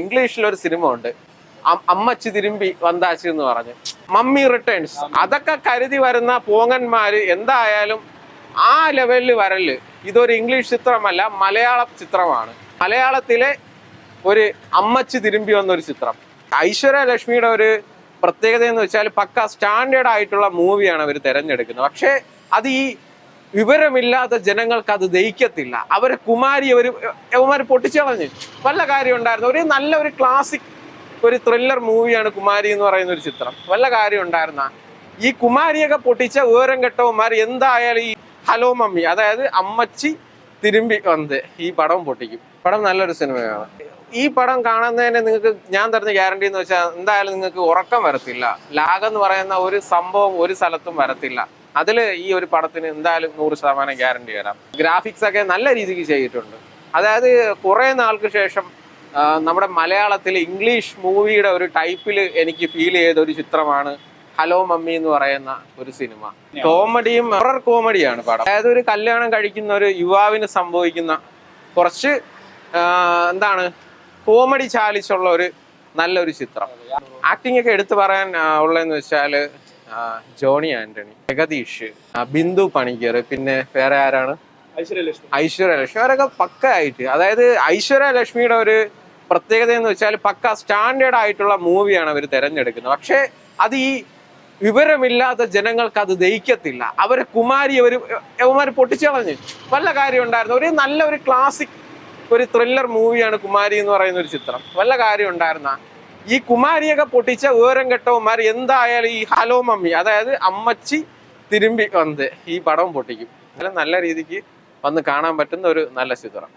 ഇംഗ്ലീഷിലൊരു cinema ഉണ്ട്, അമ്മച്ചി തിരുമ്പി വന്താച്ചി എന്ന് പറഞ്ഞ്, മമ്മി റിട്ടേൺസ്. അതൊക്കെ കരുതി വരുന്ന പോങ്ങന്മാര് എന്തായാലും ആ ലെവലിൽ വരല്. ഇതൊരു ഇംഗ്ലീഷ് ചിത്രമല്ല, മലയാള ചിത്രമാണ്. മലയാളത്തിലെ ഒരു അമ്മച്ചി തിരുമ്പി വന്നൊരു ചിത്രം. ഐശ്വര്യ ലക്ഷ്മിയുടെ ഒരു പ്രത്യേകത എന്ന് വെച്ചാൽ പക്ക സ്റ്റാൻഡേർഡ് ആയിട്ടുള്ള മൂവിയാണ് അവർ തിരഞ്ഞെടുക്കുന്നത്. പക്ഷേ അത് ഈ വിവരമില്ലാത്ത ജനങ്ങൾക്ക് അത് ദഹിക്കത്തില്ല. അവരെ കുമാരി അവന്മാർ പൊട്ടിച്ചളഞ്ഞ്. വല്ല കാര്യം ഉണ്ടായിരുന്നു? ഒരു നല്ല ഒരു ക്ലാസിക് ഒരു ത്രില്ലർ മൂവിയാണ് കുമാരി എന്ന് പറയുന്ന ഒരു ചിത്രം. വല്ല കാര്യം ഉണ്ടായിരുന്ന ഈ കുമാരിയൊക്കെ പൊട്ടിച്ച വിവരം കെട്ടവന്മാർ എന്തായാലും ഈ ഹലോ മമ്മി, അതായത് അമ്മച്ചി തിരുമ്പി വന്ന് ഈ പടം പൊട്ടിക്കും. പടം നല്ലൊരു സിനിമയാണ്. ഈ പടം കാണുന്നതിന് നിങ്ങൾക്ക് ഞാൻ തരുന്ന ഗ്യാരണ്ടി എന്ന് വെച്ചാൽ എന്തായാലും നിങ്ങൾക്ക് ഉറക്കം വരത്തില്ല. ലാഗെന്ന് പറയുന്ന ഒരു സംഭവം ഒരു സ്ഥലത്തും വരത്തില്ല. അതിൽ ഈ ഒരു പടത്തിന് എന്തായാലും 100% ഗ്യാരണ്ടി തരാം. ഗ്രാഫിക്സ് ഒക്കെ നല്ല രീതിക്ക് ചെയ്തിട്ടുണ്ട്. അതായത് കുറേ നാൾക്ക് ശേഷം നമ്മുടെ മലയാളത്തിൽ ഇംഗ്ലീഷ് മൂവിയുടെ ഒരു ടൈപ്പിൽ എനിക്ക് ഫീൽ ചെയ്ത ഒരു ചിത്രമാണ് ഹലോ മമ്മി എന്ന് പറയുന്ന ഒരു സിനിമ. കോമഡിയും ഹൊറർ കോമഡിയാണ് പടം. അതായത് ഒരു കല്യാണം കഴിക്കുന്ന ഒരു യുവാവിന് സംഭവിക്കുന്ന കുറച്ച് എന്താണ് കോമഡി ചാലിച്ചുള്ള ഒരു നല്ലൊരു ചിത്രം. ആക്ടിംഗ് ഒക്കെ എടുത്തു പറയാൻ ഉള്ളതെന്ന് വെച്ചാൽ ജോണി ആന്റണി, ജഗദീഷ്, ബിന്ദു പണിക്കർ, പിന്നെ വേറെ ആരാണ്, ഐശ്വര്യലക്ഷ്മി. അവരൊക്കെ പക്ക ആയിട്ട്, അതായത് ഐശ്വര്യലക്ഷ്മിയുടെ ഒരു പ്രത്യേകത എന്ന് വെച്ചാൽ പക്ക സ്റ്റാൻഡേർഡ് ആയിട്ടുള്ള മൂവിയാണ് അവർ തിരഞ്ഞെടുക്കുന്നത്. പക്ഷേ അത് ഈ വിവരമില്ലാത്ത ജനങ്ങൾക്ക് അത് ദഹിക്കത്തില്ല. അവരെ കുമാരി അവന്മാർ പൊട്ടിച്ചളഞ്ഞ്. വല്ല കാര്യം ഉണ്ടായിരുന്നു? ഒരു നല്ല ഒരു ക്ലാസിക് ഒരു ത്രില്ലർ മൂവിയാണ് കുമാരി എന്ന് പറയുന്ന ഒരു ചിത്രം. വല്ല കാര്യം ഉണ്ടായിരുന്ന ഈ കുമാരിയൊക്കെ പൊട്ടിച്ച വിവരം കെട്ടവന്മാർ എന്തായാലും ഈ ഹലോ മമ്മി, അതായത് അമ്മച്ചി തിരുമ്പി വന്ന് ഈ പടം പൊട്ടിക്കും. നല്ല രീതിക്ക് വന്ന് കാണാൻ പറ്റുന്ന ഒരു നല്ല ചിത്രം.